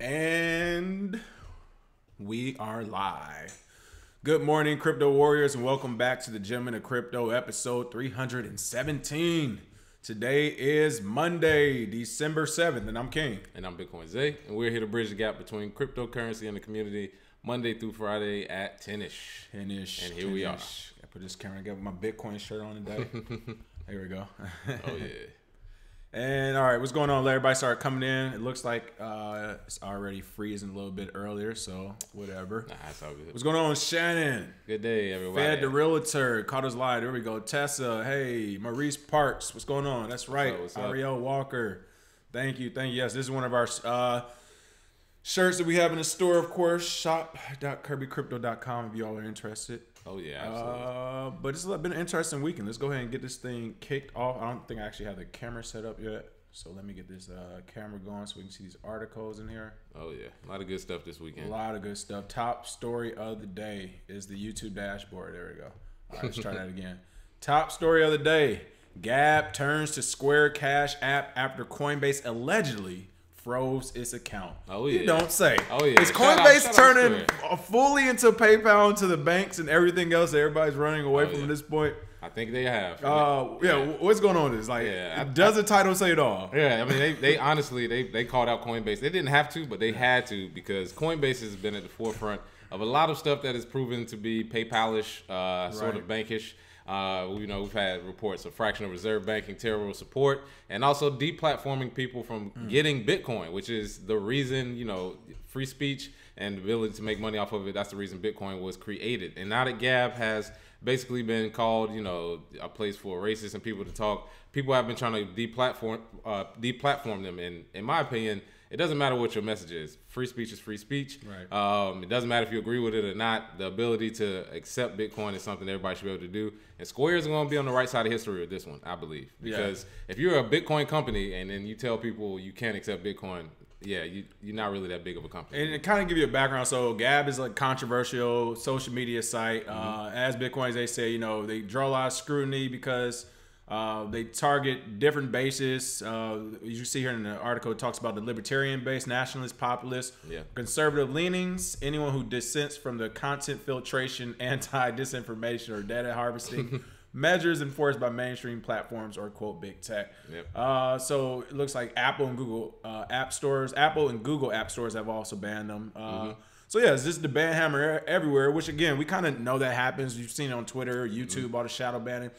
And we are live. Good morning, crypto warriors, and welcome back to the Gemini Crypto episode 317. Today is Monday, December 7th, and I'm King. And I'm Bitcoin Zay, and we're here to bridge the gap between cryptocurrency and the community Monday through Friday at 10-ish. 10-ish. And here we are. I put this camera together with my Bitcoin shirt on today. Here we go. Oh, yeah. And all right, what's going on? Everybody started coming in. It looks like it's already freezing a little bit earlier, so whatever. Nah, it's all good. What's going on, Shannon? Good day, everybody. Fed the Realtor, caught us live. There we go. Tessa, hey, Maurice Parks, what's going on? That's right. What's up? Ariel Walker, thank you. Yes, this is one of our shirts that we have in the store, of course. Shop.KRBEcrypto.com if y'all are interested. Oh, yeah, absolutely. But it's been an interesting weekend. Let's go ahead and get this thing kicked off. I don't think I actually have the camera set up yet. So let me get this camera going so we can see these articles in here. Oh, yeah. A lot of good stuff this weekend. A lot of good stuff. Top story of the day is the YouTube dashboard. There we go. All right, let's try that again. Top story of the day. Gab turns to Square Cash app after Coinbase allegedly froze its account. Oh, yeah. You don't say. Oh, yeah. Is Coinbase turning fully into PayPal, into the banks and everything else that everybody's running away from at this point? I think they have. Yeah. What's going on with this? Does the title say it all? Yeah, I mean, they honestly, they called out Coinbase. They didn't have to, but they had to because Coinbase has been at the forefront of a lot of stuff that is proven to be PayPal-ish, sort of bankish. We've had reports of fractional reserve banking, terrible support, and also deplatforming people from getting Bitcoin, which is the reason, free speech and the ability to make money off of it. That's the reason Bitcoin was created. And now that Gab has basically been called, a place for racists and people to talk, people have been trying to deplatform them. And in my opinion, it doesn't matter what your message is. Free speech is free speech. Right. It doesn't matter if you agree with it or not. The ability to accept Bitcoin is something everybody should be able to do. And Square is going to be on the right side of history with this one, I believe. Because if you're a Bitcoin company and then you tell people you can't accept Bitcoin, you're not really that big of a company. And it kind of give you a background. So Gab is a controversial social media site. As Bitcoins, they say, they draw a lot of scrutiny because they target different bases. You see here in the article, it talks about the libertarian base, nationalist, populist, conservative leanings, anyone who dissents from the content filtration, anti-disinformation, or data harvesting measures enforced by mainstream platforms or, quote, big tech. So it looks like Apple and Google app stores have also banned them. So yeah, it's just the ban hammer everywhere, which again, we kind of know that happens. You've seen it on Twitter, YouTube, all the shadow banning.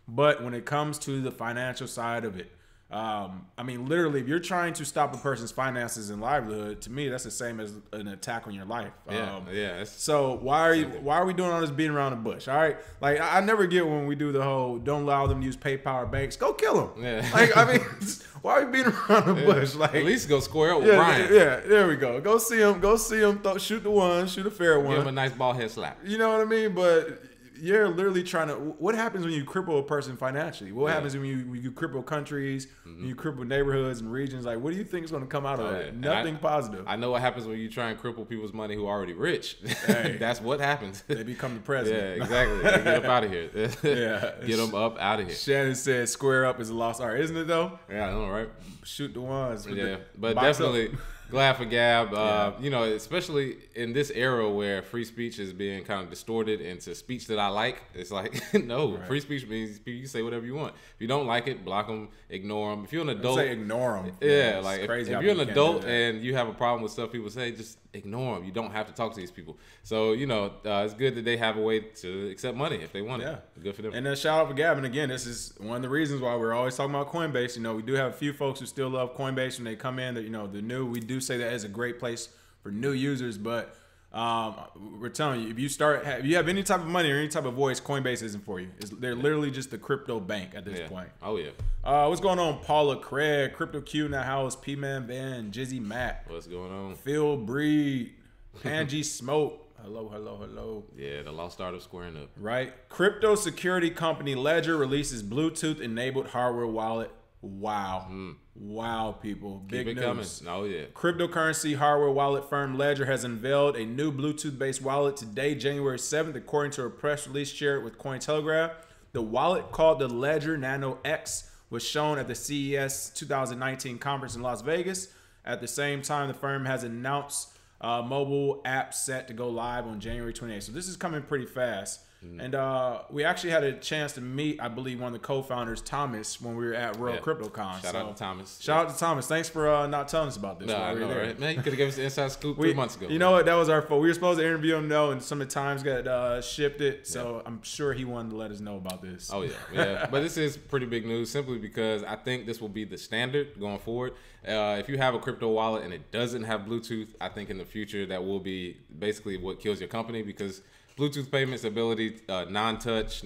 But when it comes to the financial side of it, literally, if you're trying to stop a person's finances and livelihood, to me, that's the same as an attack on your life. So why are we doing all this beating around the bush? All right, like I never get when we do the whole don't allow them to use PayPal or banks. Go kill them. Why are we beating around the bush? Like at least go square up with Brian. Yeah, there we go. Go see him. Shoot the one. Shoot a fair one. Give him a nice ball head slap. You know what I mean? But you're literally trying to. What happens when you cripple a person financially? What happens when you cripple countries, when you cripple neighborhoods and regions? Like, what do you think is going to come out of that? Nothing positive. I know what happens when you try and cripple people's money who are already rich. Hey, that's what happens. They become the president. Yeah, exactly. They get up out of here. Get them up out of here. Shannon said, "Square up is a lost art, isn't it? Though." Yeah, I know, right? Shoot the ones. But definitely. Glad for Gab, especially in this era where free speech is being kind of distorted into speech that I like. It's like, free speech means you say whatever you want. If you don't like it, block them, ignore them. If you're an adult, say ignore them. Yeah, like if you're an adult and you have a problem with stuff people say, just ignore them. You don't have to talk to these people. So, it's good that they have a way to accept money if they want it. Good for them. And then shout out for Gab. And again, this is one of the reasons why we're always talking about Coinbase. We do have a few folks who still love Coinbase when they come in. That the new, we do say that is a great place for new users, but we're telling you, if you have any type of money or any type of voice, Coinbase isn't for you. They're literally just the crypto bank at this point. Oh yeah. What's going on, Paula Craig, Crypto Q in the house, P Man Van, Jizzy Matt, what's going on, Phil Breed, Angie Smoke. Hello. Yeah, the lost art of squaring up. Right. Crypto security company Ledger releases Bluetooth enabled hardware wallet. Wow. Wow, people. Big news. Coming. Oh, yeah. Cryptocurrency hardware wallet firm Ledger has unveiled a new Bluetooth-based wallet today, January 7th, according to a press release shared with Cointelegraph. The wallet, called the Ledger Nano X, was shown at the CES 2019 conference in Las Vegas At the same time, the firm has announced mobile app set to go live on January 28th. So this is coming pretty fast. And we actually had a chance to meet, I believe, one of the co-founders, Thomas, when we were at World CryptoCon. Shout out to Thomas. Shout out to Thomas. Thanks for not telling us about this. No, I know, right? Man, you could have given us the inside scoop 3 months ago. You know what? That was our fault. We were supposed to interview him, though, and some of the times got shifted. So I'm sure he wanted to let us know about this. Oh, yeah. But this is pretty big news simply because I think this will be the standard going forward. If you have a crypto wallet and it doesn't have Bluetooth, I think in the future that will be basically what kills your company, because Bluetooth payments ability, non-touch,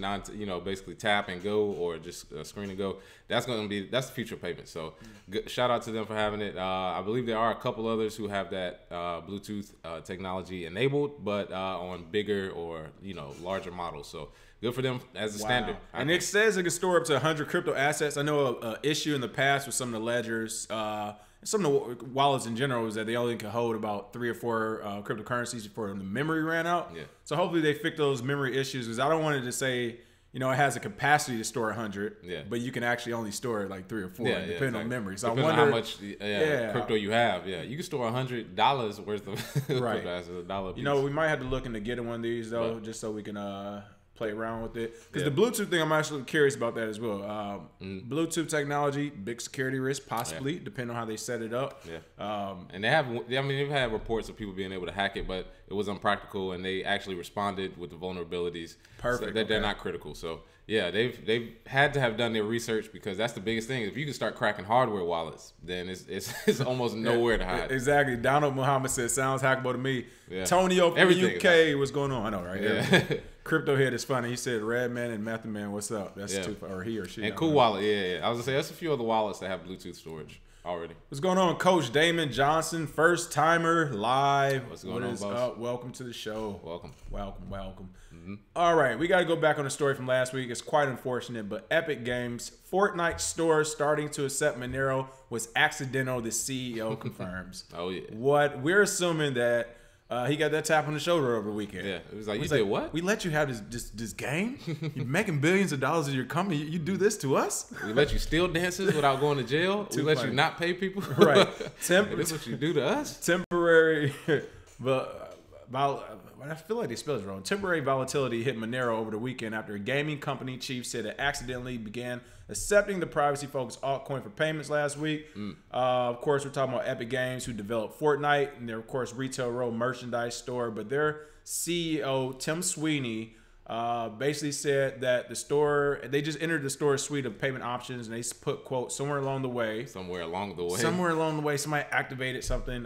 basically tap and go, or just screen and go. That's the future payment. So shout out to them for having it. I believe there are a couple others who have that Bluetooth technology enabled, but on bigger or larger models. So good for them as a standard. And it says it can store up to 100 crypto assets. I know an issue in the past with some of the ledgers. Some of the wallets in general is that they only can hold about 3 or 4 cryptocurrencies before the memory ran out. Yeah. So hopefully they fix those memory issues, because I don't want it to say, it has a capacity to store 100, but you can actually only store like 3 or 4, depending on memory. So depending I wonder on how much crypto you have. Yeah, you can store $100 worth of crypto assets, $1 piece. We might have to look into getting one of these though, just so we can play around with it, because the Bluetooth thing, I'm actually curious about that as well. Bluetooth technology, big security risk possibly, depending on how they set it up. And they've had reports of people being able to hack it, but it was unpractical, and they actually responded with the vulnerabilities. Perfect. So that they're not critical. So yeah, they've had to have done their research, because that's the biggest thing. If you can start cracking hardware wallets, then it's almost nowhere to hide. Exactly. Donald Muhammad said, "Sounds hackable to me." Tonio from the UK, what's going on? I know, right? Yeah. Crypto Head is funny. He said, "Redman and Method Man, what's up?" That's or he or she. And cool wallet, I was gonna say that's a few other wallets that have Bluetooth storage already. What's going on, Coach Damon Johnson, first timer live? What's going on, boss? Welcome to the show. Welcome. All right, we got to go back on the story from last week. It's quite unfortunate, but Epic Games Fortnite store starting to accept Monero was accidental. The CEO confirms. Oh yeah. What we're assuming that. He got that tap on the shoulder over the weekend. Yeah, it was like, you did what? We let you have this game? You're making billions of dollars in your company. You do this to us? We let you steal dances without going to jail? We let you not pay people? Right. This is what you do to us? Temporary, but I feel like they spelled it wrong. Temporary volatility hit Monero over the weekend after a gaming company chief said it accidentally began accepting the privacy-focused altcoin for payments last week. Of course, we're talking about Epic Games, who developed Fortnite, and their, of course, retail row merchandise store. But their CEO, Tim Sweeney, basically said that the store, they just entered the store's suite of payment options, and they put, quote, somewhere along the way, somebody activated something.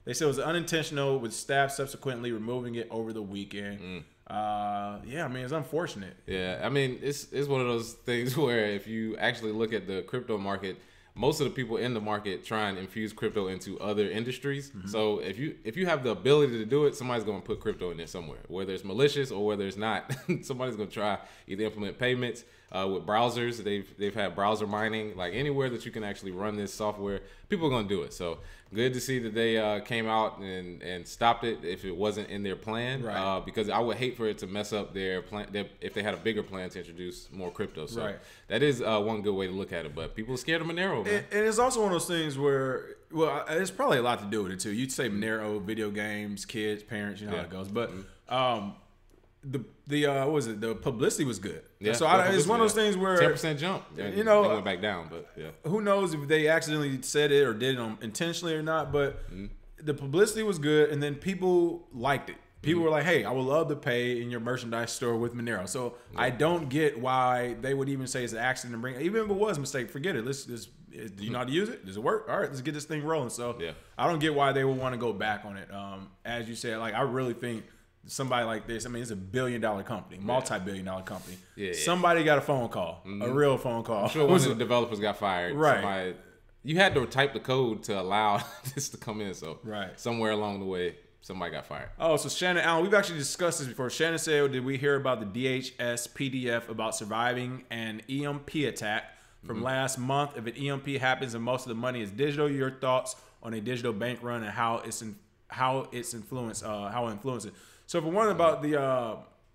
They said it was unintentional, with staff subsequently removing it over the weekend. It's unfortunate. Yeah, I mean, it's one of those things where if you actually look at the crypto market, most of the people in the market try and infuse crypto into other industries. So if you have the ability to do it, somebody's going to put crypto in there somewhere, whether it's malicious or whether it's not. Somebody's going to try either implement payments with browsers. They've had browser mining, like anywhere that you can actually run this software, people are going to do it. So good to see that they came out and stopped it if it wasn't in their plan. Right. Because I would hate for it to mess up their plan if they had a bigger plan to introduce more crypto. So that is one good way to look at it. But people are scared of Monero, man. And it's also one of those things where, well, it's probably a lot to do with it too. You'd say Monero, video games, kids, parents, you know how it goes. But the publicity was good. Yeah, so it's one of those things where 10% jump. They went back down, but who knows if they accidentally said it or did it intentionally or not. But the publicity was good, and then people liked it. People were like, "Hey, I would love to pay in your merchandise store with Monero." So I don't get why they would even say it's an accident to bring. Even if it was a mistake, forget it. Do you know how to use it? Does it work? All right, let's get this thing rolling. So I don't get why they would want to go back on it. As you said, like I really think somebody like this, I mean, it's a $1 billion company, multi-billion-dollar company. Somebody got a phone call, a real phone call. I'm sure one of the developers got fired. Right. You had to type the code to allow this to come in. So right. Somewhere along the way, somebody got fired. Oh, so Shannon Allen, we've actually discussed this before. Shannon said, did we hear about the DHS PDF about surviving an EMP attack from last month? If an EMP happens and most of the money is digital, your thoughts on a digital bank run and how it influences it. So for one, about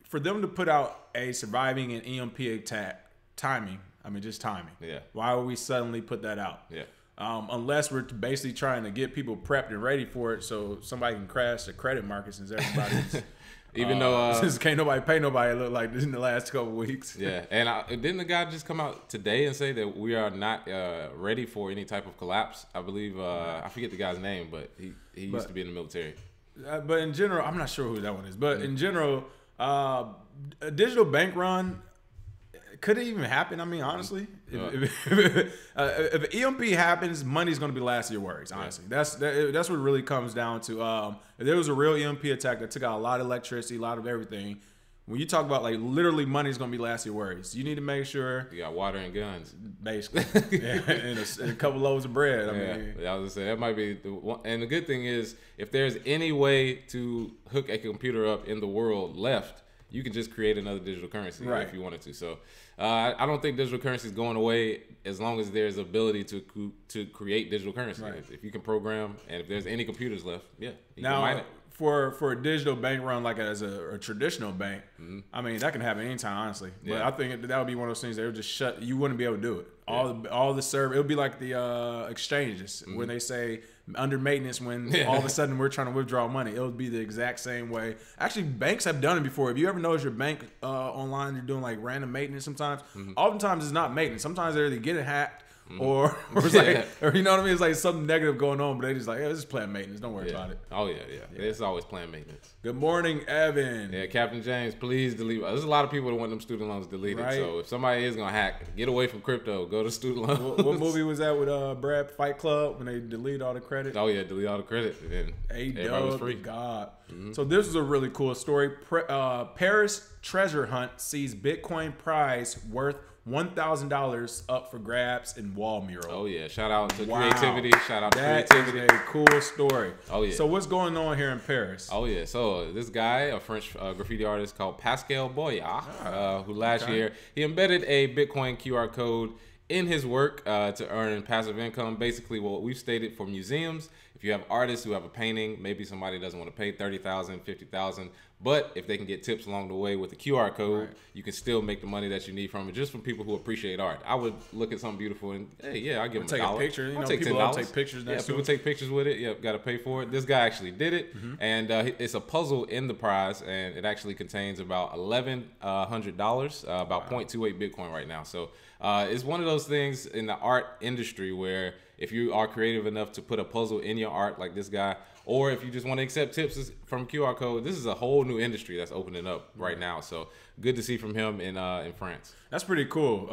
for them to put out a surviving an EMP attack, timing. I mean, just timing. Yeah. Why would we suddenly put that out? Yeah. unless we're basically trying to get people prepped and ready for it, so somebody can crash the credit market since everybody's. Even though since can't nobody pay nobody, it looked like this in the last couple of weeks. Yeah, and didn't the guy just come out today and say that we are not ready for any type of collapse? I believe I forget the guy's name, but he used to be in the military. But in general, I'm not sure who that one is. But in general, a digital bank run, could it even happen? I mean, honestly, if EMP happens, money's going to be the last of your worries. Honestly, that's what it really comes down to. If there was a real EMP attack that took out a lot of electricity, a lot of everything, when you talk about like literally money's going to be the last of your worries. You need to make sure you got water and guns, basically, and a couple loaves of bread. I mean, I was gonna say that might be the one. And the good thing is, if there's any way to hook a computer up in the world left, you can just create another digital currency if you wanted to. So I don't think digital currency is going away as long as there's ability to create digital currency. Right. If you can program, and if there's any computers left, you now, can mine it. For a digital bank run like as a traditional bank, I mean that can happen anytime, honestly. But I think that would be one of those things that would just shut. You wouldn't be able to do it. All the server. It would be like the exchanges when they say under maintenance when all of a sudden we're trying to withdraw money. It would be the exact same way. Actually, banks have done it before. Have you ever noticed your bank online? They're doing like random maintenance sometimes. Oftentimes it's not maintenance. Sometimes they either get it hacked. Or it's like, or you know what I mean? It's like something negative going on, but they just like, this is planned maintenance. Don't worry about it. Oh yeah. It's always planned maintenance. Good morning, Evan. Yeah, Captain James, please delete. There's a lot of people that want them student loans deleted. Right. So if somebody is gonna hack, get away from crypto. Go to student loans. What movie was that with Brad Fight Club when they delete all the credit? Oh yeah, delete all the credit. And everybody was free. God. So this is a really cool story. Paris treasure hunt sees Bitcoin prize worth $1,000 up for grabs in wall mural. Oh yeah! Shout out to creativity. Shout out to creativity. That is a cool story. Oh yeah! So what's going on here in Paris? Oh yeah! So this guy, a French graffiti artist called Pascal Boyard, who last year he embedded a Bitcoin QR code in his work to earn passive income. Basically, what we've stated for museums, if you have artists who have a painting, maybe somebody doesn't want to pay $30,000, $50,000, but if they can get tips along the way with the QR code, you can still make the money that you need from it, just from people who appreciate art. I would look at something beautiful and, hey, I'll give them $1. Take a picture. You know, take people $10. Take pictures. People take pictures with it. Yep, got to pay for it. This guy actually did it, and it's a puzzle in the prize, and it actually contains about $1,100, about 0.28 Bitcoin right now. So it's one of those things in the art industry where if you are creative enough to put a puzzle in your art like this guy, or if you just want to accept tips from QR code, this is a whole new industry that's opening up right now. So good to see from him in France. That's pretty cool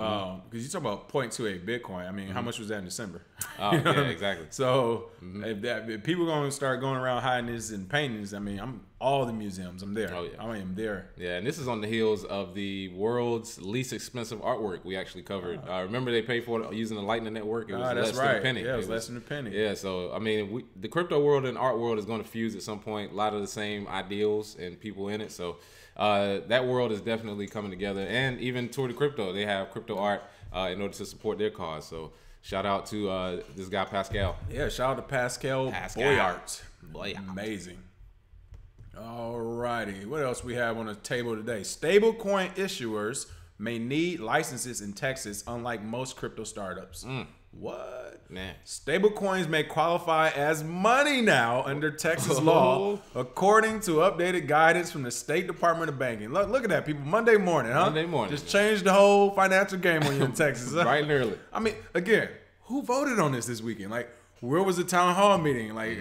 because you talk about 0.28 Bitcoin. I mean, how much was that in December? Oh, you know yeah, exactly. So if people are going to start going around hiding this in paintings, I mean, I'm all the museums. I'm there. Oh, yeah. I am there. Yeah, and this is on the heels of the world's least expensive artwork we actually covered. Remember they paid for it using the Lightning Network? It was less than a penny. Yeah, it was less than a penny. Yeah, so, I mean, the crypto world and art world is going to fuse at some point. A lot of the same ideals and people in it. So that world is definitely coming together. And even toward the crypto, they have crypto art in order to support their cause. So shout out to this guy, Pascal. Yeah, shout out to Pascal Boyard. Amazing. All righty. What else we have on the table today? Stablecoin issuers may need licenses in Texas, unlike most crypto startups. What? Man. Stablecoins may qualify as money now under Texas law, according to updated guidance from the State Department of Banking. Look at that, people. Monday morning, huh? Monday morning. Just changed the whole financial game on you in Texas. Right and early. I mean, again, who voted on this weekend? Like, where was the town hall meeting? Like,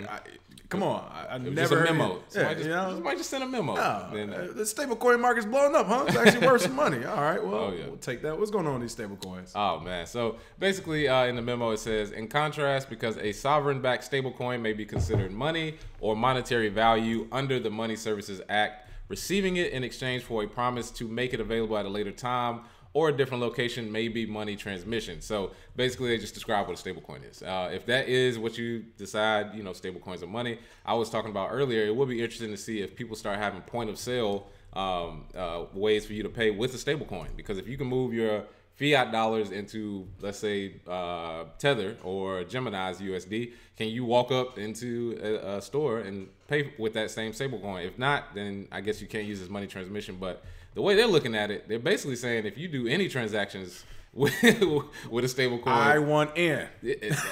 come on. I never just a memo. Somebody just sent a memo. The stablecoin market's blowing up, huh? It's actually worth some money. All right, well, we'll take that. What's going on with these stablecoins? Oh, man. So basically in the memo it says, in contrast, because a sovereign-backed stablecoin may be considered money or monetary value under the Money Services Act, receiving it in exchange for a promise to make it available at a later time or a different location may be money transmission. So basically they just describe what a stablecoin is. If that is what you decide, stablecoins are money. I was talking about earlier, it would be interesting to see if people start having point of sale ways for you to pay with a stablecoin. Because if you can move your fiat dollars into, let's say, Tether or Gemini's USD, can you walk up into a store and pay with that same stablecoin? If not, then I guess you can't use this money transmission. But the way they're looking at it, they're basically saying if you do any transactions with a stable coin. I want in.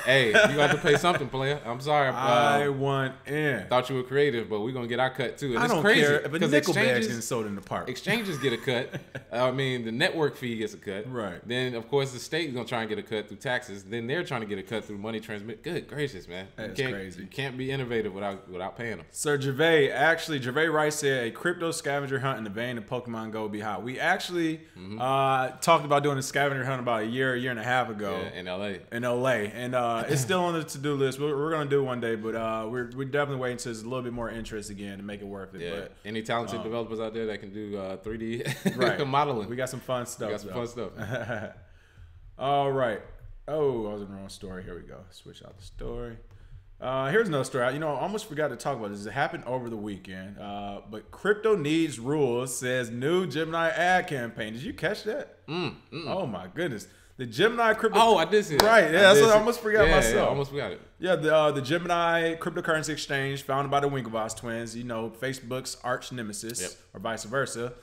Hey, you got to pay something, player. I'm sorry. I want in. Thought you were creative, but we're gonna get our cut too. And I it's don't crazy care if a because nickel bag's getting sold in the park. Exchanges get a cut. I mean, the network fee gets a cut. Right. Then of course the state is gonna try and get a cut through taxes. Then they're trying to get a cut through money transmit. Good gracious, man. That's crazy. You can't be innovative without paying them. Sir Gervais Rice said a crypto scavenger hunt in the vein of Pokemon Go would be hot. We actually talked about doing a scavenger hunt about a year and a half ago. Yeah, in LA. And it's still on the to-do list. We're going to do it one day, but we're definitely waiting until there's a little bit more interest again to make it worth it. Yeah. But any talented developers out there that can do 3D modeling. We got some fun stuff. All right. Oh, I was in the wrong story. Here we go. Switch out the story. Here's another story. I almost forgot to talk about this. It happened over the weekend. But crypto needs rules, says new Gemini ad campaign. Did you catch that? Oh my goodness. The Gemini crypto. Oh, I did see that. Right. Yeah, that's what I almost forgot myself. Yeah, I almost forgot it. Yeah, the Gemini cryptocurrency exchange founded by the Winklevoss twins, Facebook's arch nemesis, or vice versa.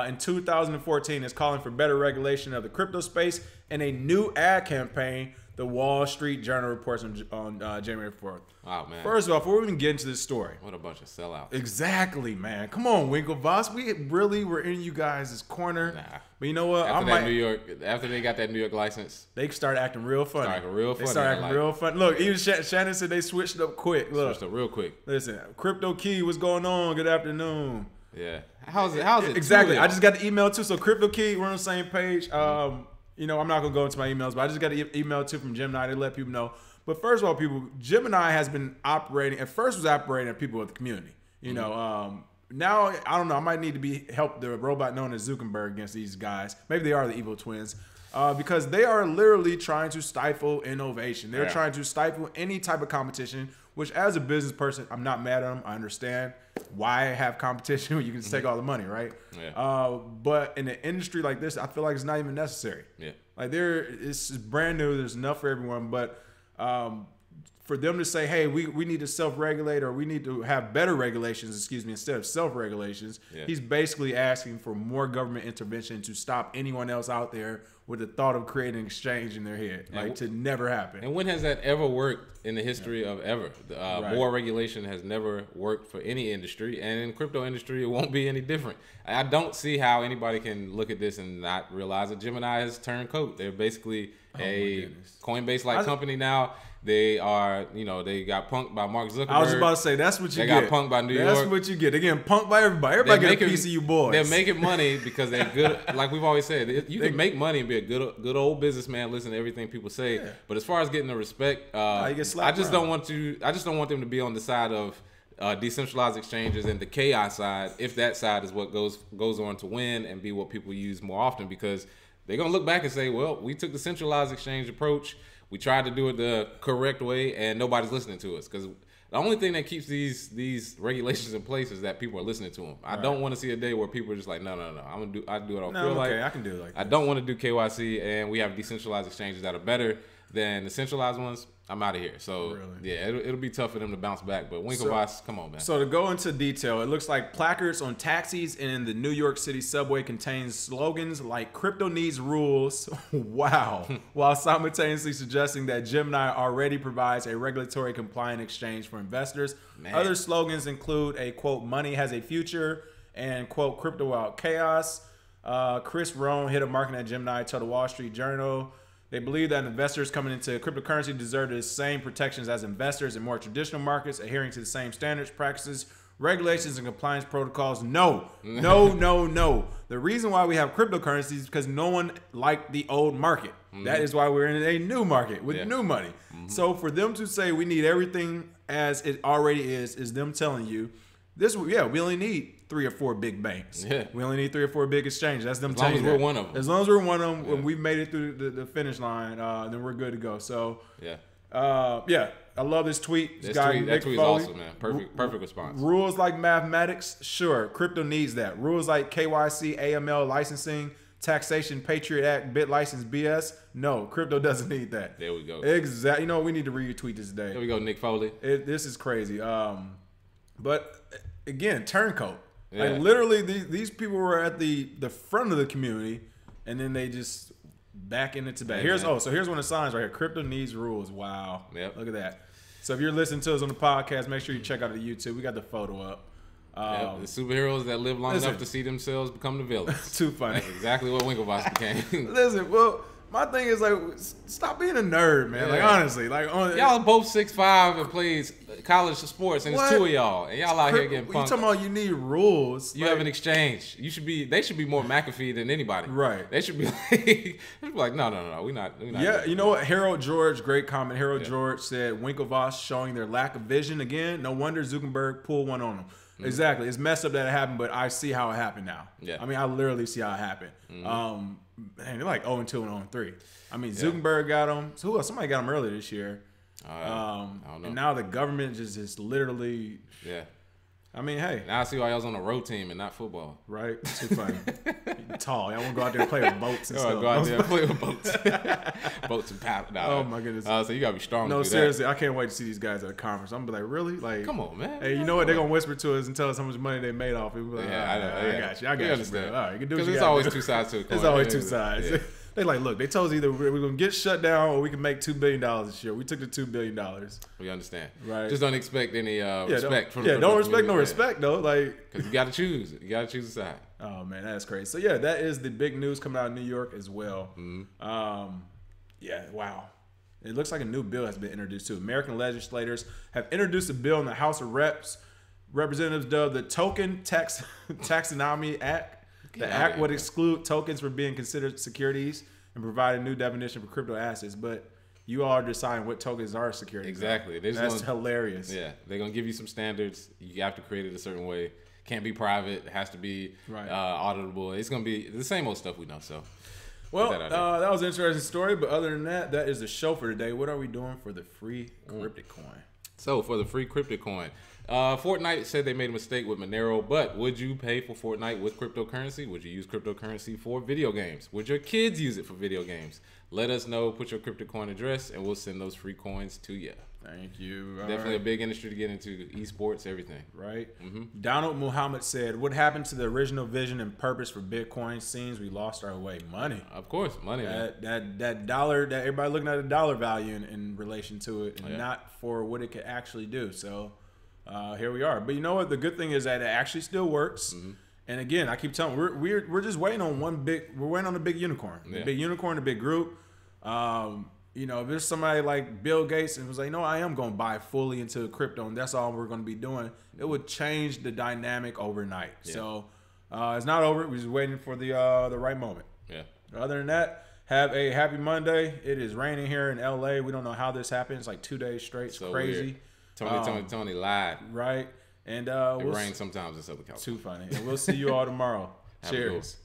In 2014 is calling for better regulation of the crypto space and a new ad campaign, the Wall Street Journal reports on January 4th. Oh, man. First of all, before we even get into this story. What a bunch of sellouts. Exactly, man. Come on, Winklevoss. We really were in you guys' corner. Nah. But you know what? After they got that New York license. They started acting real funny. They started acting real funny. Look, even Shannon said they switched up quick. Look. Switched up real quick. Listen, Crypto Key, what's going on? Good afternoon. Yeah. How's it? Exactly. I just got the email too. So Crypto Key, we're on the same page. I'm not gonna go into my emails, but I just got an email too from Gemini to let people know. But first of all, people, Gemini has been operating. At first, was operating at people with the community. Now I don't know. I might need to help the robot known as Zuckerberg against these guys. Maybe they are the evil twins. Because they are literally trying to stifle innovation. They're trying to stifle any type of competition, which as a business person, I'm not mad at them. I understand why have competition when you can just take all the money, right? Yeah. But in an industry like this, I feel like it's not even necessary. Yeah. Like it's brand new. There's enough for everyone. But for them to say, hey, we need to self-regulate or we need to have better regulations, instead of self-regulations, he's basically asking for more government intervention to stop anyone else out there with the thought of creating an exchange in their head, to never happen. And when has that ever worked in the history of ever? More regulation has never worked for any industry, and in the crypto industry, it won't be any different. I don't see how anybody can look at this and not realize that Gemini has turned coat. They're basically a Coinbase-like company now. They are, they got punked by Mark Zuckerberg. I was about to say, that's what you get. They got punked by New York. That's what you get. They're getting punked by everybody. Everybody get a piece of you boys. They're making money because they're good. Like we've always said, you can make money and be a good old businessman, listen to everything people say. Yeah. But as far as getting the respect, I just don't want them to be on the side of decentralized exchanges and the chaos side, if that side is what goes on to win and be what people use more often, because they're going to look back and say, well, we took the centralized exchange approach. We tried to do it the correct way, and nobody's listening to us. Because the only thing that keeps these regulations in place is that people are listening to them. Right. I don't want to see a day where people are just like, no. I do what I feel like. I can do it like I don't want to do KYC, and we have decentralized exchanges that are better than the centralized ones. I'm out of here. So, it'll be tough for them to bounce back. But Winklevoss, come on, man. So, to go into detail, it looks like placards on taxis in the New York City subway contains slogans like "Crypto needs rules." Wow. While simultaneously suggesting that Gemini already provides a regulatory compliant exchange for investors. Man. Other slogans include a, quote, "money has a future," and, quote, "crypto out chaos." Chris Rohn, head of marketing at Gemini, told the Wall Street Journal, they believe that investors coming into cryptocurrency deserve the same protections as investors in more traditional markets, adhering to the same standards, practices, regulations, and compliance protocols. No. The reason why we have cryptocurrency is because no one liked the old market. Mm-hmm. That is why we're in a new market with new money. Mm-hmm. So for them to say we need everything as it already is them telling you, we only need 3 or 4 big banks. Yeah. We only need 3 or 4 big exchanges. That's them telling you. As long as we're one of them. As long as we're one of them, when we've made it through the finish line, then we're good to go. So, I love this tweet. That tweet is awesome, man. Perfect response. Rules like mathematics, sure. Crypto needs that. Rules like KYC, AML, licensing, taxation, Patriot Act, bit license, BS. No, crypto doesn't need that. There we go. Exactly. We need to retweet this today. There we go, Nick Foley. This is crazy. But again, turncoat. Like literally, these people were at the front of the community, and then they just back in it today. Hey, here's man. so here's one of the signs right here. Crypto needs rules. Wow. Yep. Look at that. So if you're listening to us on the podcast, make sure you check out the YouTube. We got the photo up. The superheroes that live long enough to see themselves become the villains. Too funny. That's exactly what Winklevoss became. Listen, well, my thing is like, stop being a nerd, man. Yeah. Like honestly, y'all are both 6'5" and plays college sports, and it's two of y'all, and y'all out here getting punked. You talking about you need rules? You have an exchange. They should be more McAfee than anybody. Right. They should be like, no, we not. Yeah, you know what? Harold George, great comment. Harold George said Winklevoss showing their lack of vision again. No wonder Zuckerberg pulled one on them. Mm-hmm. Exactly. It's messed up that it happened, but I see how it happened now. Yeah. I mean, I literally see how it happened. Mm-hmm. Man, they're like 0-2 and 0-3. I mean, Zuckerberg got him. So who else? Somebody got him earlier this year. I don't know. And now the government just literally. Yeah. I mean, hey. Now I see why y'all was on a road team and not football. Right? Too funny. You're tall. Y'all want to go out there and play with boats and stuff. Go out there and play with boats. Boats and paddle. Oh, my goodness. So you got to be strong. No, seriously. I can't wait to see these guys at a conference. I'm going to be like, really? Like, come on, man. Hey, you know what? They're going to whisper to us and tell us how much money they made off it. Like, I got you. I got you. Understand. All right, you can do what Because you there's got. always two sides to a coin. There's always two sides. Yeah. They like, look, they told us either we're going to get shut down or we can make $2 billion this year. We took the $2 billion. We understand. Right. Just don't expect any respect from the don't respect no respect, though. Like, because you got to choose. You got to choose a side. Oh, man, that's crazy. So, yeah, that is the big news coming out of New York as well. Mm-hmm. Yeah, wow. It looks like a new bill has been introduced, too. American legislators have introduced a bill in the House of Representatives dubbed the Token Taxonomy Act. The act would exclude tokens from being considered securities and provide a new definition for crypto assets. But you all are deciding what tokens are securities. Exactly. That's hilarious. Yeah. They're going to give you some standards. You have to create it a certain way. Can't be private. It has to be auditable. It's going to be the same old stuff we know. So, well, that was an interesting story. But other than that, that is the show for today. What are we doing for the free cryptic coin? So, for the free cryptic coin, Fortnite said they made a mistake with Monero, but would you pay for Fortnite with cryptocurrency? Would you use cryptocurrency for video games? Would your kids use it for video games? Let us know. Put your cryptic coin address, and we'll send those free coins to you. Thank you. Definitely a big industry to get into, esports, everything. Right. Mm-hmm. Donald Muhammad said, what happened to the original vision and purpose for Bitcoin? Seems we lost our way. Money. Of course, money. That dollar, that everybody looking at the dollar value in relation to it and not for what it could actually do. So here we are. But you know what? The good thing is that it actually still works. Mm-hmm. And again, I keep telling we're just waiting on we're waiting on the big unicorn. The big unicorn, the big group. You know, if there's somebody like Bill Gates and was like, no, I am going to buy fully into crypto and that's all we're going to be doing, it would change the dynamic overnight. Yeah. So it's not over. We're just waiting for the right moment. Yeah. Other than that, have a happy Monday. It is raining here in LA. We don't know how this happened. It's like 2 days straight. It's so crazy. Weird. Tony lied. Right. And it rains sometimes in Southern California. Too funny. And we'll see you all tomorrow. Cheers.